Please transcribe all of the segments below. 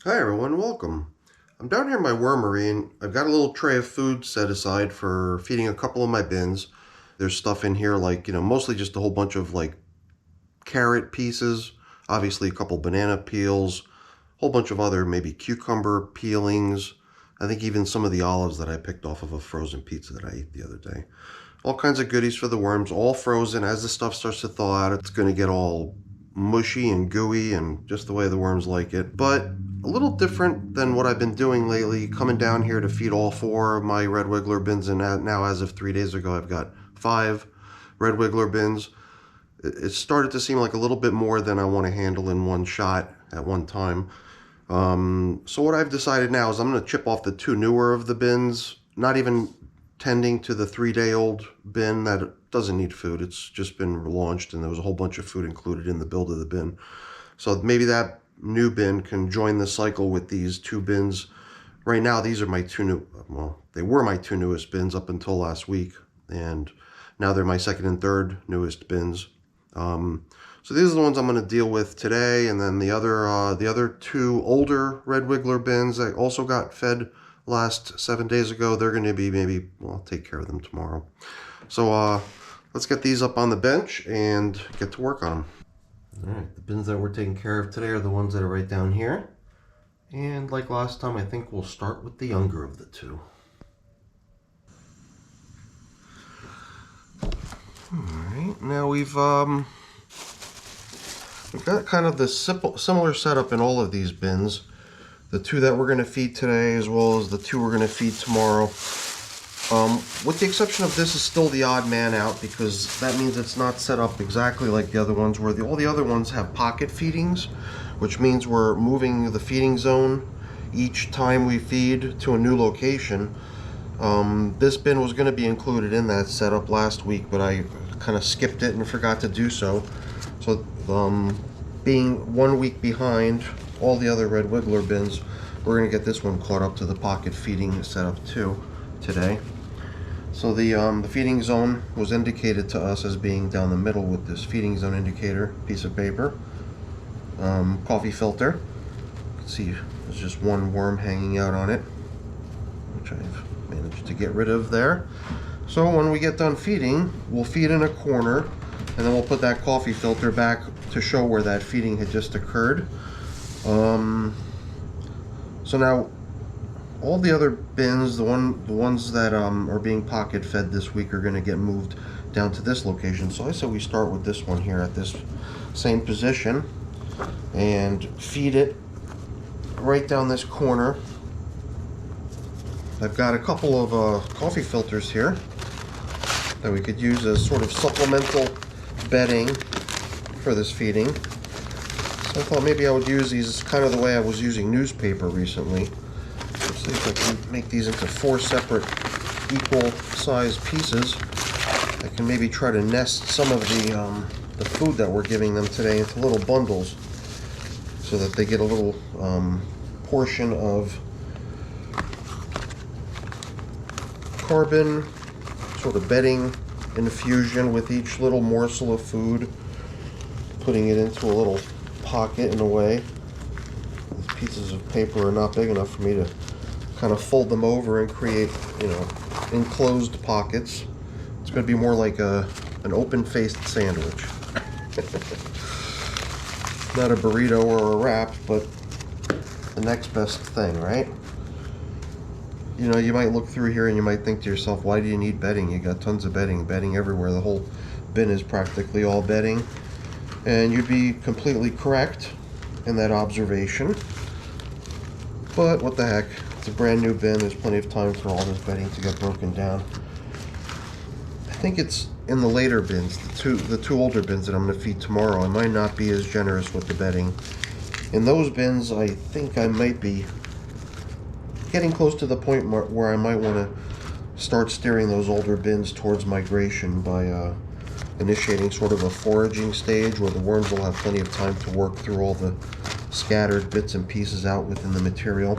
Hi everyone, welcome. I'm down here in my wormery and I've got a little tray of food set aside for feeding a couple of my bins. There's stuff in here like, mostly just a whole bunch of like carrot pieces, obviously a couple banana peels, a whole bunch of other maybe cucumber peelings. I think even some of the olives that I picked off of a frozen pizza that I ate the other day. All kinds of goodies for the worms, all frozen. As the stuff starts to thaw out, it's going to get all mushy and gooey and just the way the worms like it. But a little different than what I've been doing lately, coming down here to feed all four of my Red Wiggler bins. And now, as of 3 days ago, I've got 5 Red Wiggler bins. It started to seem like a little bit more than I want to handle in one shot at one time. So what I've decided now is I'm going to chip off the 2 newer of the bins, not even tending to the 3-day-old bin that doesn't need food. It's just been launched and there was a whole bunch of food included in the build of the bin. So maybe that new bin can join the cycle with these 2 bins. Right now, these are my 2 new, well, they were my 2 newest bins up until last week, and now they're my second and third newest bins. So these are the ones I'm going to deal with today, and then the other 2 older Red Wiggler bins that also got fed last 7 days ago. They're going to be maybe, well, I'll take care of them tomorrow. So let's get these up on the bench and get to work on them. All right, the bins that we're taking care of today are the ones that are right down here. And like last time, I think we'll start with the younger of the 2. All right, now we've got kind of the similar setup in all of these bins. The 2 that we're going to feed today, as well as the 2 we're going to feed tomorrow. With the exception of this is still the odd man out, because that means it's not set up exactly like the other ones, where all the other ones have pocket feedings, which means we're moving the feeding zone each time we feed to a new location. This bin was going to be included in that setup last week, but I kind of skipped it and forgot to do so. So being 1 week behind all the other Red Wiggler bins, we're going to get this one caught up to the pocket feeding setup too today. So the feeding zone was indicated to us as being down the middle with this feeding zone indicator piece of paper. Coffee filter. You can see there's just one worm hanging out on it, which I've managed to get rid of there. So when we get done feeding, we'll feed in a corner, and then we'll put that coffee filter back to show where that feeding had just occurred. So now all the other bins, the ones that are being pocket fed this week, are going to get moved down to this location. So I said we start with this one here at this same position and feed it right down this corner. I've got a couple of coffee filters here that we could use as sort of supplemental bedding for this feeding. So I thought maybe I would use these kind of the way I was using newspaper recently. Let's see if I can make these into 4 separate equal sized pieces. I can maybe try to nest some of the food that we're giving them today into little bundles so that they get a little portion of carbon sort of bedding infusion with each little morsel of food, putting it into a little pocket in a way. These pieces of paper are not big enough for me to kind of fold them over and create, enclosed pockets. It's going to be more like an open-faced sandwich. Not a burrito or a wrap, but the next best thing, right? You might look through here and you might think to yourself, why do you need bedding? You got tons of bedding everywhere. The whole bin is practically all bedding. And you'd be completely correct in that observation. But what the heck? It's a brand new bin. There's plenty of time for all this bedding to get broken down. I think it's in the later bins, the two older bins that I'm going to feed tomorrow. I might not be as generous with the bedding. In those bins, I think I might be getting close to the point where I might want to start steering those older bins towards migration by initiating sort of a foraging stage where the worms will have plenty of time to work through all the scattered bits and pieces out within the material.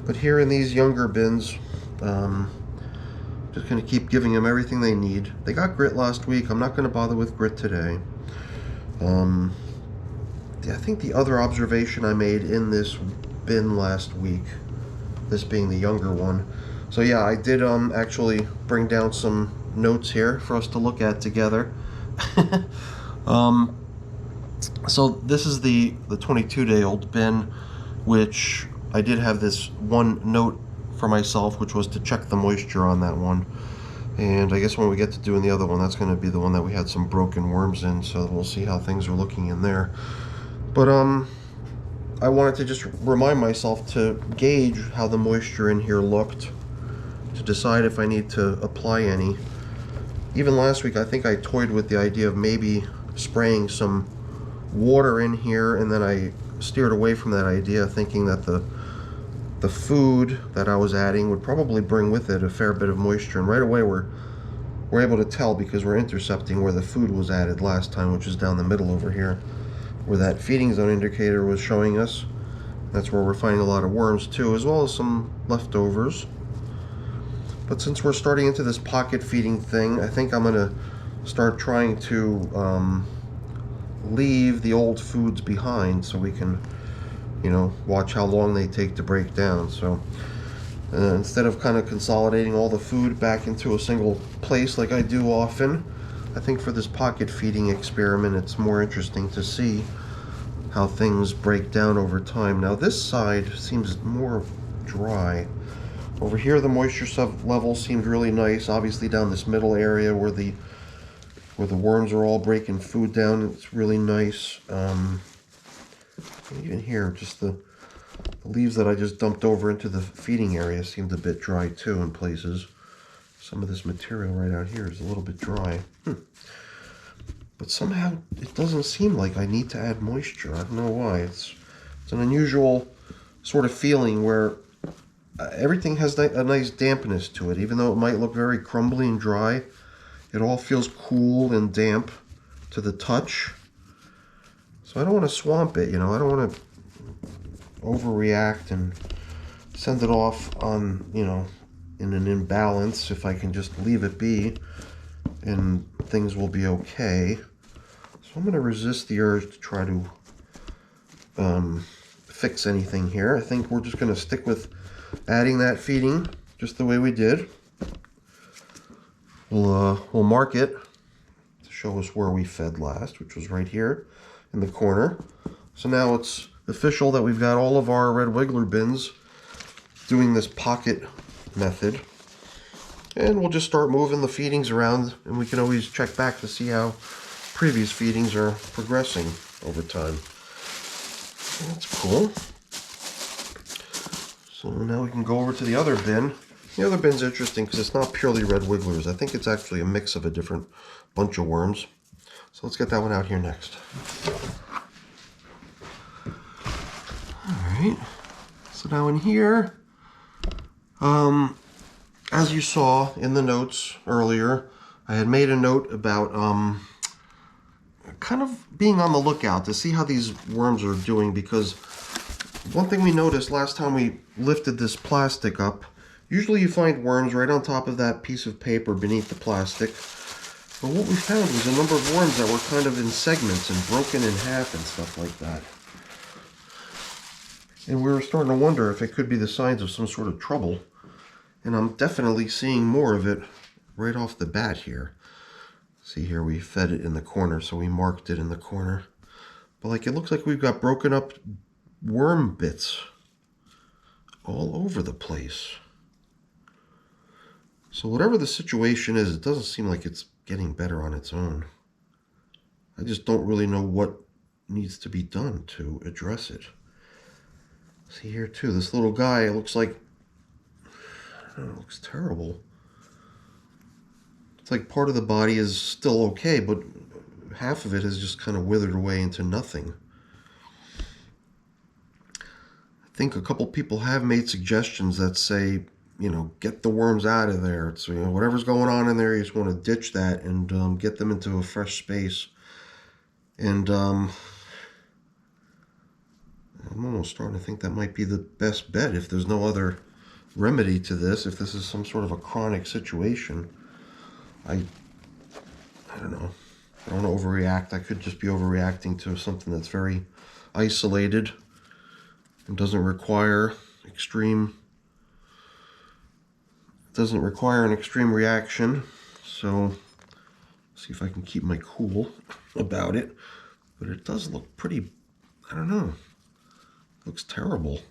But here in these younger bins, just going to keep giving them everything they need. They got grit last week. I'm not going to bother with grit today. I think the other observation I made in this bin last week, this being the younger one. So yeah, I did actually bring down some notes here for us to look at together. So this is the 22-day-old bin, which I did have this one note for myself, which was to check the moisture on that one. And I guess when we get to doing the other one, that's going to be the one that we had some broken worms in, so we'll see how things are looking in there. But I wanted to just remind myself to gauge how the moisture in here looked, to decide if I need to apply any. Even last week, I think I toyed with the idea of maybe spraying some water in here, and then I steered away from that idea, thinking that the food that I was adding would probably bring with it a fair bit of moisture. And right away we're able to tell, because we're intercepting where the food was added last time, which is down the middle over here, where that feeding zone indicator was showing us. That's where we're finding a lot of worms too, as well as some leftovers. But since we're starting into this pocket feeding thing, I think I'm gonna start trying to leave the old foods behind, so we can, you know, watch how long they take to break down. So instead of kind of consolidating all the food back into a single place like I do often, I think for this pocket feeding experiment, it's more interesting to see how things break down over time. Now this side seems more dry. Over here the moisture level seemed really nice. Obviously down this middle area where the worms are all breaking food down, it's really nice. Even here, just the leaves that I just dumped over into the feeding area seemed a bit dry too in places. Some of this material right out here is a little bit dry. But somehow it doesn't seem like I need to add moisture. I don't know why. It's an unusual sort of feeling where everything has a nice dampness to it. Even though it might look very crumbly and dry, it all feels cool and damp to the touch. So I don't want to swamp it, you know. I don't want to overreact and send it off on, you know, in an imbalance. If I can just leave it be and things will be okay. So I'm going to resist the urge to try to fix anything here. I think we're just going to stick with adding that feeding just the way we did. We'll mark it to show us where we fed last, which was right here in the corner. So now it's official that we've got all of our red wiggler bins doing this pocket method. And we'll just start moving the feedings around, and we can always check back to see how previous feedings are progressing over time. That's cool. So now we can go over to the other bin. The other bin's interesting because it's not purely red wigglers. I think it's actually a mix of a different bunch of worms. So let's get that one out here next. Alright, so now in here, as you saw in the notes earlier, I had made a note about kind of being on the lookout to see how these worms are doing, because one thing we noticed last time we lifted this plastic up, usually you find worms right on top of that piece of paper beneath the plastic. But what we found was a number of worms that were kind of in segments and broken in half and stuff like that. And we were starting to wonder if it could be the signs of some sort of trouble. And I'm definitely seeing more of it right off the bat here. See here, we fed it in the corner, so we marked it in the corner. But like, it looks like we've got broken up worm bits all over the place. So whatever the situation is, it doesn't seem like it's getting better on its own. I just don't really know what needs to be done to address it. See here too, this little guy, it looks like, I don't know, it looks terrible. It's like part of the body is still okay, but half of it has just kind of withered away into nothing. I think a couple people have made suggestions that say, you know, get the worms out of there. So, you know, whatever's going on in there, you just want to ditch that and get them into a fresh space. And I'm almost starting to think that might be the best bet if there's no other remedy to this, if this is some sort of a chronic situation. I don't know. I don't want to overreact. I could just be overreacting to something that's very isolated. It doesn't require an extreme reaction. So see if I can keep my cool about it. But it does look pretty, I don't know, looks terrible.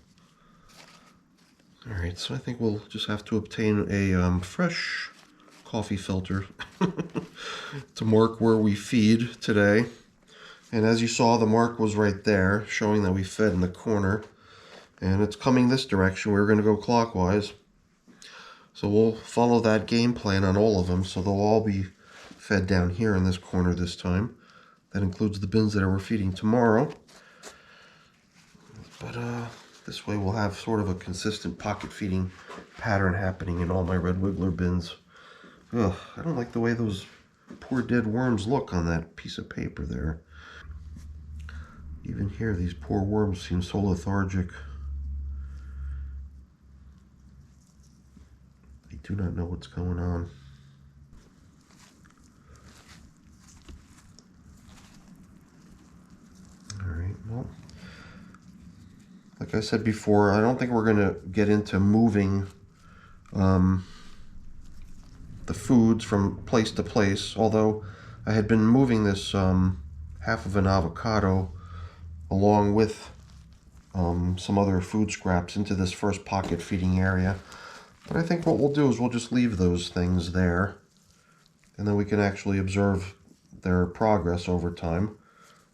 All right, so I think we'll just have to obtain a fresh coffee filter to mark where we feed today. And as you saw, the mark was right there, showing that we fed in the corner. And it's coming this direction. We're going to go clockwise. So we'll follow that game plan on all of them. So they'll all be fed down here in this corner this time. That includes the bins that we're feeding tomorrow. But this way we'll have sort of a consistent pocket feeding pattern happening in all my Red Wiggler bins. Ugh, I don't like the way those poor dead worms look on that piece of paper there. Even here, these poor worms seem so lethargic. They do not know what's going on. All right, well, like I said before, I don't think we're going to get into moving the foods from place to place, although I had been moving this half of an avocado along with some other food scraps into this first pocket feeding area. But I think what we'll do is we'll just leave those things there, and then we can actually observe their progress over time.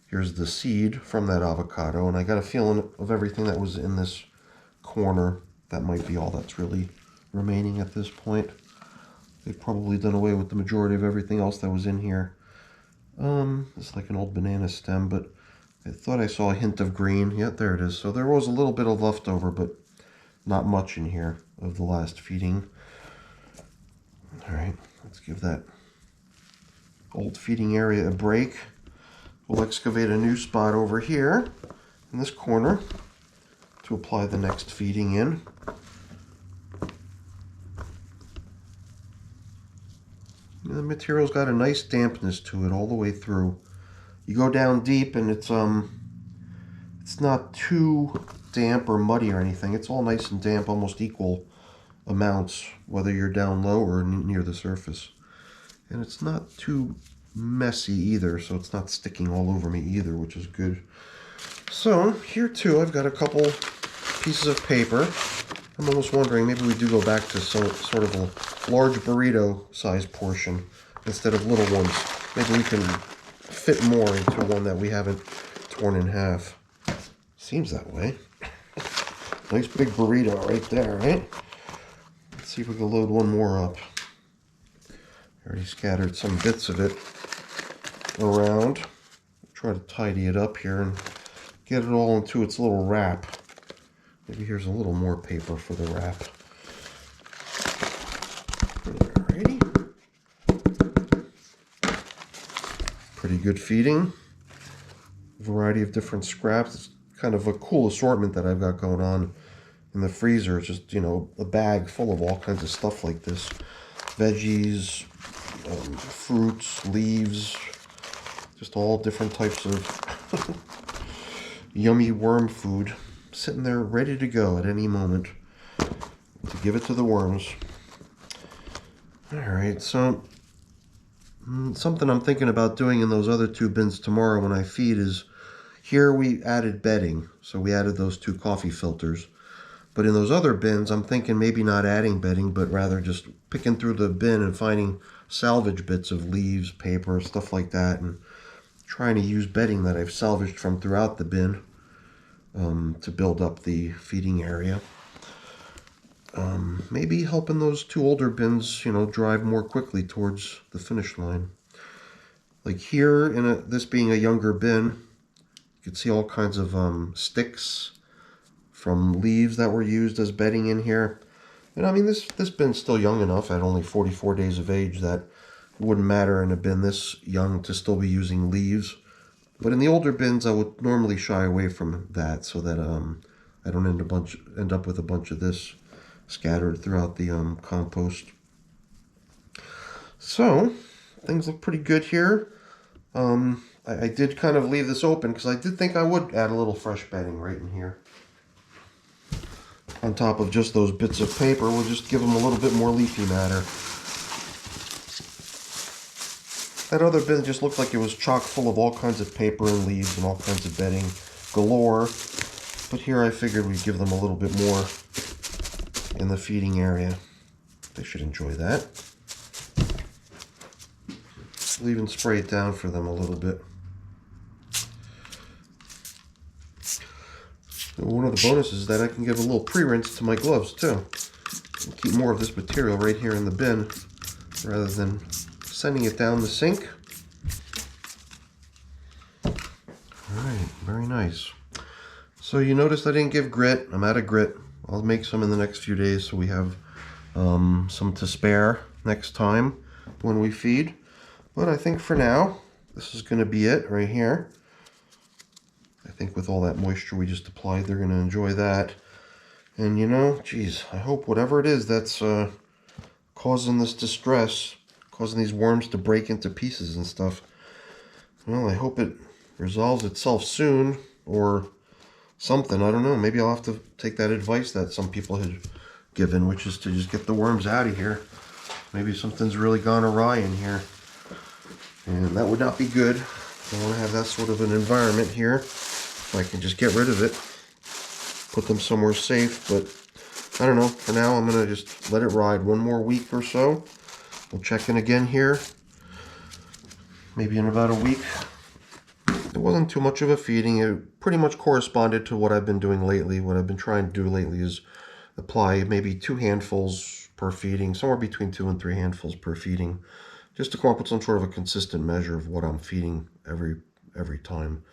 Here's the seed from that avocado, and I got a feeling of everything that was in this corner. That might be all that's really remaining at this point. They've probably done away with the majority of everything else that was in here. It's like an old banana stem, but I thought I saw a hint of green. Yeah, there it is. So there was a little bit of leftover, but not much in here of the last feeding. All right, let's give that old feeding area a break. We'll excavate a new spot over here in this corner to apply the next feeding in. And the material's got a nice dampness to it all the way through. You go down deep and it's not too damp or muddy or anything. It's all nice and damp, almost equal amounts, whether you're down low or near the surface. And it's not too messy either, so it's not sticking all over me either, which is good. So here too, I've got a couple pieces of paper. I'm almost wondering, maybe we do go back to sort of a large burrito size portion instead of little ones. Maybe we can fit more into one that we haven't torn in half. Seems that way. Nice big burrito right there, right? Let's see if we can load one more up. I already scattered some bits of it around. Try to tidy it up here and get it all into its little wrap. Maybe here's a little more paper for the wrap. Alrighty. Pretty good feeding. Variety of different scraps. It's kind of a cool assortment that I've got going on in the freezer. It's just, you know, a bag full of all kinds of stuff like this. Veggies, fruits, leaves, just all different types of yummy worm food sitting there ready to go at any moment to give it to the worms. All right, so something I'm thinking about doing in those other two bins tomorrow when I feed is, here we added bedding, so we added those 2 coffee filters. But in those other bins, I'm thinking maybe not adding bedding, but rather just picking through the bin and finding salvage bits of leaves, paper, stuff like that, and trying to use bedding that I've salvaged from throughout the bin to build up the feeding area. Maybe helping those 2 older bins, you know, drive more quickly towards the finish line. Like here, this being a younger bin, you can see all kinds of sticks from leaves that were used as bedding in here. And I mean, this bin's still young enough at only 44 days of age that it wouldn't matter in a bin this young to still be using leaves. But in the older bins, I would normally shy away from that so that I don't end up with a bunch of this scattered throughout the compost. So things look pretty good here. I did kind of leave this open because I did think I would add a little fresh bedding right in here. on top of just those bits of paper. We'll just give them a little bit more leafy matter. That other bin just looked like it was chock full of all kinds of paper and leaves and all kinds of bedding galore. But here I figured we'd give them a little bit more in the feeding area. They should enjoy that. We'll even spray it down for them a little bit. And one of the bonuses is that I can give a little pre-rinse to my gloves too. And keep more of this material right here in the bin rather than sending it down the sink. Alright, very nice. So you noticed I didn't give grit. I'm out of grit. I'll make some in the next few days so we have some to spare next time when we feed. But I think for now, this is going to be it right here. I think with all that moisture we just applied, they're going to enjoy that. And you know, geez, I hope whatever it is that's causing this distress, causing these worms to break into pieces and stuff, well, I hope it resolves itself soon or something. I don't know. Maybe I'll have to take that advice that some people had given, which is to just get the worms out of here. Maybe something's really gone awry in here. And that would not be good. I want to have that sort of an environment here. If I can just get rid of it, put them somewhere safe. But I don't know. For now, I'm going to just let it ride one more week or so. We'll check in again here. Maybe in about a week. It wasn't too much of a feeding. It pretty much corresponded to what I've been doing lately. What I've been trying to do lately is apply maybe 2 handfuls per feeding, somewhere between 2 and 3 handfuls per feeding, just to come up with some sort of a consistent measure of what I'm feeding every time.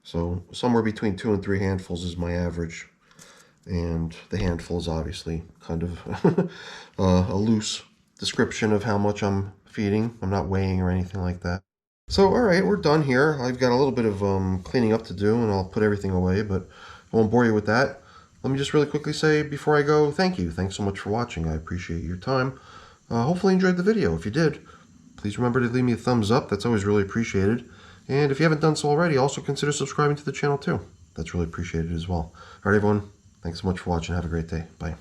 So somewhere between 2 and 3 handfuls is my average. And the handful is obviously kind of a loose description of how much I'm feeding. I'm not weighing or anything like that. So, all right, we're done here. I've got a little bit of cleaning up to do, and I'll put everything away, but I won't bore you with that. Let me just really quickly say before I go, thank you. Thanks so much for watching. I appreciate your time. Hopefully you enjoyed the video. If you did, please remember to leave me a thumbs up. That's always really appreciated. And if you haven't done so already, also consider subscribing to the channel too. That's really appreciated as well. All right, everyone. Thanks so much for watching. Have a great day. Bye.